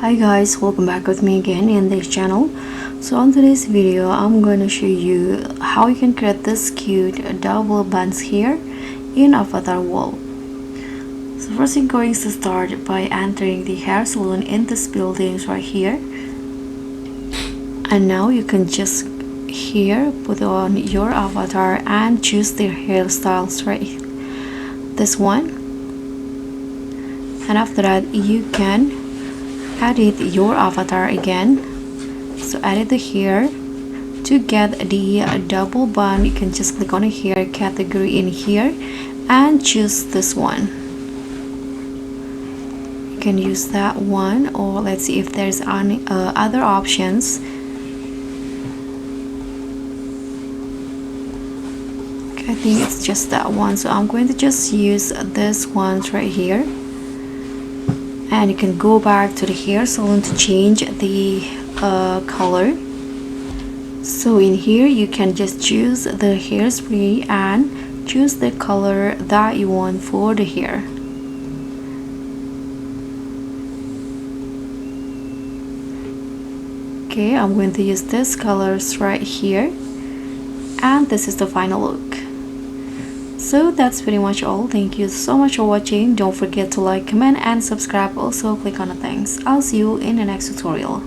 Hi guys, welcome back with me again in this channel. So on today's video I'm going to show you how you can create this cute double buns hair in avatar wall. So first you're going to start by entering the hair salon in this building right here, and now you can just here put on your avatar and choose the hairstyle straight, this one, and after that you can edit your avatar again. So edit the hair. To get the double bun, you can just click on a hair category in here and choose this one. You can use that one, or let's see if there's any other options. Okay, I think it's just that one, so I'm going to just use this one right here. And you can go back to the hair salon to change the color. So in here you can just choose the hairspray and choose the color that you want for the hair. Okay, I'm going to use this colors right here, and this is the final look. So that's pretty much all. Thank you so much for watching. Don't forget to like, comment and subscribe. Also click on the thanks. I'll see you in the next tutorial.